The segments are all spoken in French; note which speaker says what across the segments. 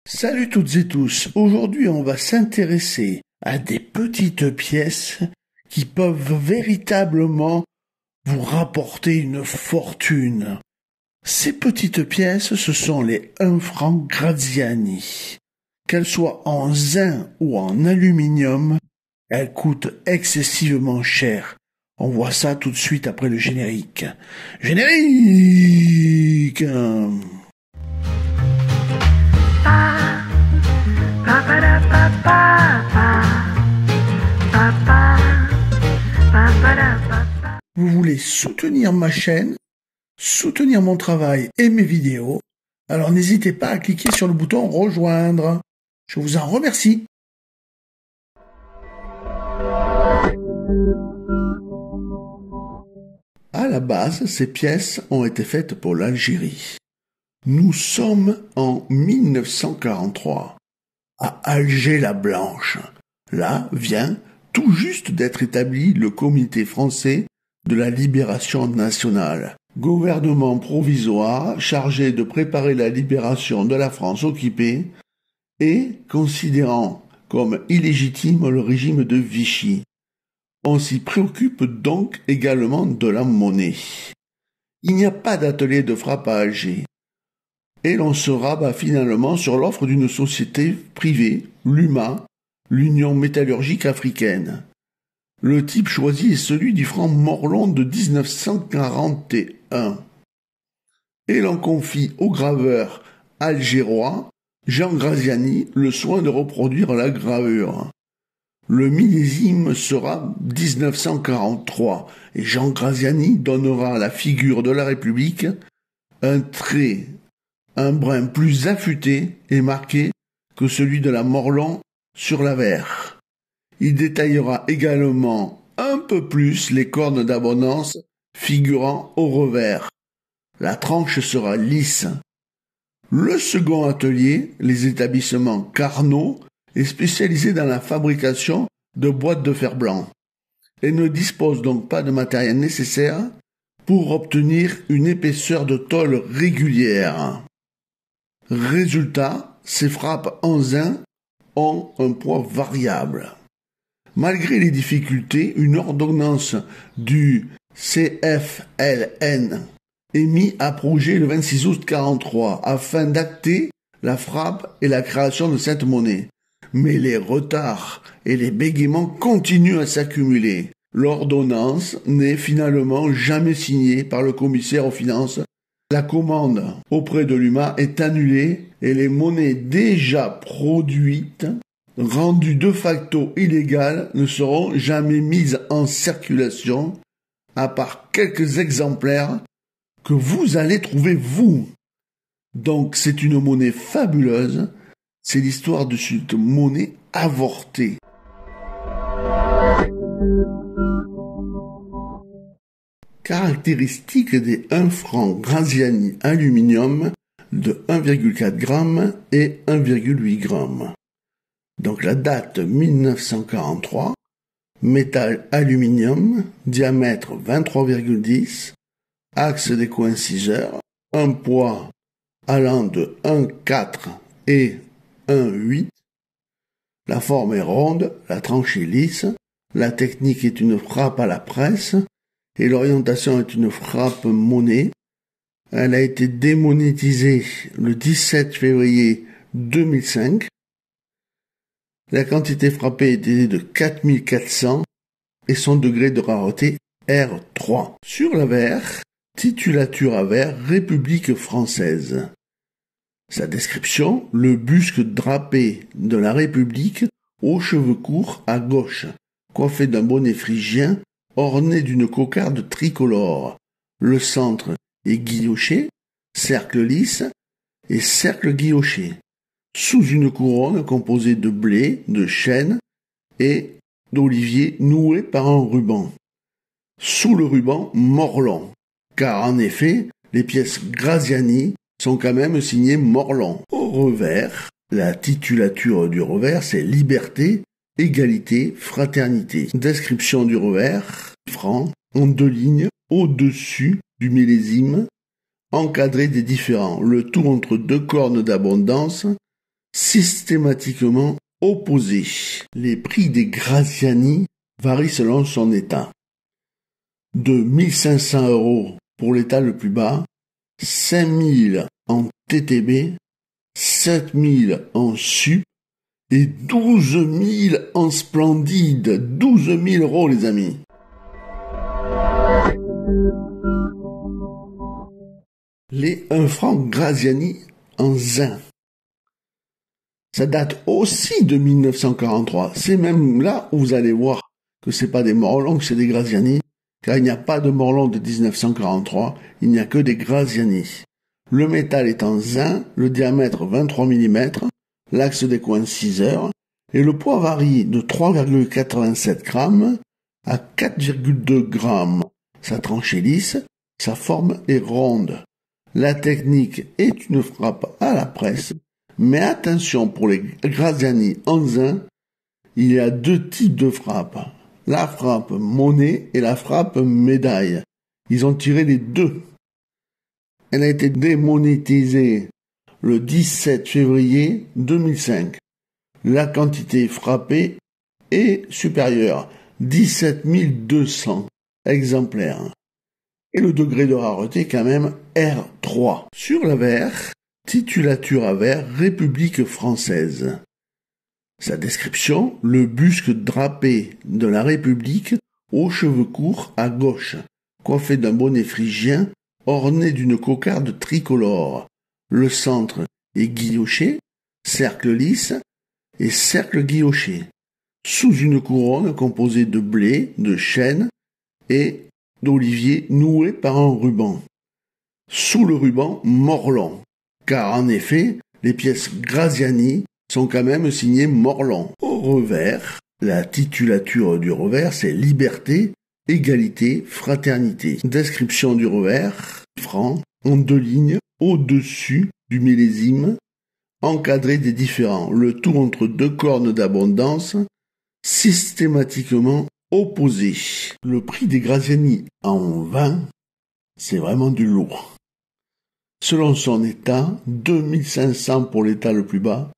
Speaker 1: Salut toutes et tous, aujourd'hui on va s'intéresser à des petites pièces qui peuvent véritablement vous rapporter une fortune. Ces petites pièces, ce sont les 1 franc Graziani. Qu'elles soient en zinc ou en aluminium, elles coûtent excessivement cher. On voit ça tout de suite après le générique. Générique! Vous voulez soutenir ma chaîne, soutenir mon travail et mes vidéos, alors n'hésitez pas à cliquer sur le bouton rejoindre. Je vous en remercie. À la base, ces pièces ont été faites pour l'Algérie. Nous sommes en 1943, à Alger-la-Blanche. Là vient tout juste d'être établi le Comité français de la libération nationale, gouvernement provisoire chargé de préparer la libération de la France occupée et considérant comme illégitime le régime de Vichy. On s'y préoccupe donc également de la monnaie. Il n'y a pas d'atelier de frappe à Alger. Et l'on se rabat finalement sur l'offre d'une société privée, l'UMA, l'Union métallurgique africaine. Le type choisi est celui du franc Morlon de 1941. Et l'on confie au graveur algérois, Jean Graziani, le soin de reproduire la gravure. Le millésime sera 1943 et Jean Graziani donnera à la figure de la République un trait, un brin plus affûté et marqué que celui de la Morlon sur l'avers. Il détaillera également un peu plus les cornes d'abondance figurant au revers. La tranche sera lisse. Le second atelier, les établissements Carnot, est spécialisé dans la fabrication de boîtes de fer blanc et ne dispose donc pas de matériel nécessaire pour obtenir une épaisseur de tôle régulière. Résultat, ces frappes en zinc ont un poids variable. Malgré les difficultés, une ordonnance du CFLN est mise à projet le 26 août 1943 afin d'acter la frappe et la création de cette monnaie. Mais les retards et les bégaiements continuent à s'accumuler. L'ordonnance n'est finalement jamais signée par le commissaire aux finances. La commande auprès de l'UMA est annulée et les monnaies déjà produites, rendues de facto illégales, ne seront jamais mises en circulation, à part quelques exemplaires que vous allez trouver vous. Donc c'est une monnaie fabuleuse, c'est l'histoire de cette monnaie avortée. Caractéristiques des 1 franc Graziani aluminium de 1,4 g et 1,8 g. Donc la date 1943, métal aluminium, diamètre 23,10, axe des coinciseurs, un poids allant de 1,4 et 1,8. La forme est ronde, la tranche est lisse, la technique est une frappe à la presse et l'orientation est une frappe monnaie. Elle a été démonétisée le 17 février 2005. La quantité frappée était de 4400 et son degré de rareté R3. Sur l'avers, titulature à verre République française. Sa description, le busque drapé de la République aux cheveux courts à gauche, coiffé d'un bonnet phrygien orné d'une cocarde tricolore. Le centre est guilloché, cercle lisse et cercle guilloché, sous une couronne composée de blé, de chêne et d'olivier noué par un ruban. Sous le ruban, Morlon, car en effet, les pièces Graziani sont quand même signées Morlon. Au revers, la titulature du revers, c'est liberté, égalité, fraternité. Description du revers, franc, en 2 lignes, au-dessus du millésime, encadré des différents, le tout entre 2 cornes d'abondance, systématiquement opposés. Les prix des Graziani varient selon son état. De 1500 € pour l'état le plus bas, 5000 en TTB, 7000 en sup et 12 000 en splendide. 12 000 € les amis. Les 1 franc Graziani en zin. Ça date aussi de 1943. C'est même là où vous allez voir que c'est pas des Morlons, que c'est des Graziani, car il n'y a pas de Morlons de 1943, il n'y a que des Graziani. Le métal est en zin, le diamètre 23 mm, l'axe des coins 6 heures, et le poids varie de 3,87 grammes à 4,2 grammes. Sa tranche est lisse, sa forme est ronde. La technique est une frappe à la presse, mais attention pour les Graziani en zin, il y a 2 types de frappes. La frappe monnaie et la frappe médaille. Ils ont tiré les 2. Elle a été démonétisée le 17 février 2005. La quantité frappée est supérieure, 17 200 exemplaires. Et le degré de rareté quand même R3. Sur le verre, titulature à verre République française. Sa description, le buste drapé de la République aux cheveux courts à gauche, coiffé d'un bonnet phrygien orné d'une cocarde tricolore. Le centre est guilloché, cercle lisse et cercle guilloché, sous une couronne composée de blé, de chêne et d'olivier noué par un ruban. Sous le ruban, Morlon, car en effet, les pièces Graziani sont quand même signées Morlon. Au revers, la titulature du revers, c'est liberté, égalité, fraternité. Description du revers, franc, en 2 lignes, au-dessus du millésime, encadré des différents, le tout entre 2 cornes d'abondance, systématiquement opposés. Le prix des Graziani en vin, c'est vraiment du lourd. Selon son état, 2500 pour l'état le plus bas,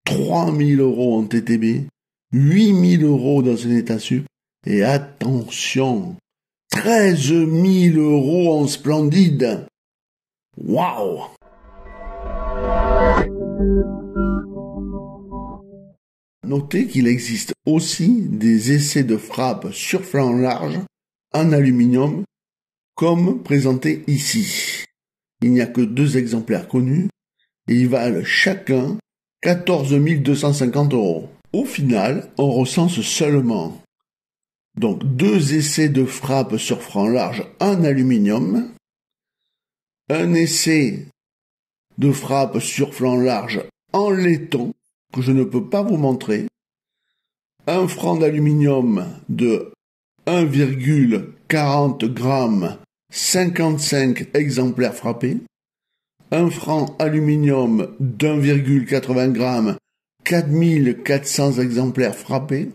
Speaker 1: 3000 € en TTB, 8000 € dans un état sup, et attention, 13 000 € en splendide. Waouh! Notez qu'il existe aussi des essais de frappe sur flanc large en aluminium, comme présenté ici. Il n'y a que 2 exemplaires connus, et ils valent chacun 14 250 €. Au final, on recense seulement donc 2 essais de frappe sur flanc large en aluminium, un essai de frappe sur flanc large en laiton, que je ne peux pas vous montrer, un franc d'aluminium de 1,40 grammes, 55 exemplaires frappés, un franc aluminium d'1,80 grammes, 4400 exemplaires frappés,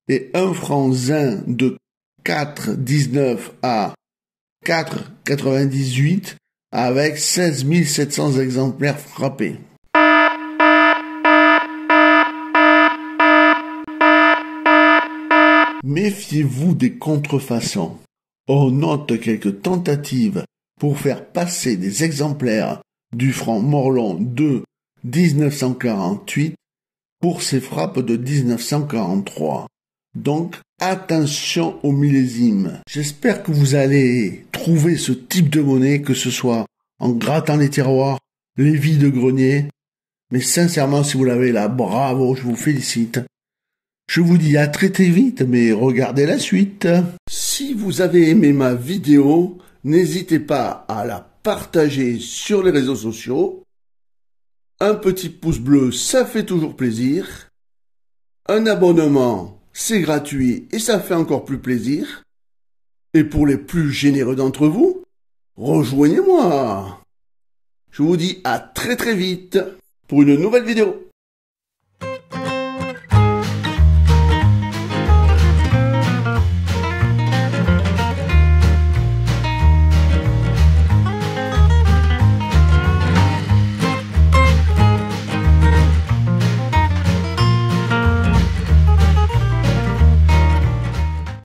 Speaker 1: et un franc zin de 4,19 à 4,98 avec 16 700 exemplaires frappés. Méfiez-vous des contrefaçons. On note quelques tentatives pour faire passer des exemplaires du franc Morlon de 1948 pour ses frappes de 1943. Donc, attention au millésime. J'espère que vous allez trouver ce type de monnaie, que ce soit en grattant les tiroirs, les vides-greniers. Mais sincèrement, si vous l'avez là, bravo, je vous félicite. Je vous dis à très très vite, mais regardez la suite. Si vous avez aimé ma vidéo, n'hésitez pas à la partager sur les réseaux sociaux. Un petit pouce bleu, ça fait toujours plaisir. Un abonnement, c'est gratuit et ça fait encore plus plaisir. Et pour les plus généreux d'entre vous, rejoignez-moi. Je vous dis à très très vite pour une nouvelle vidéo.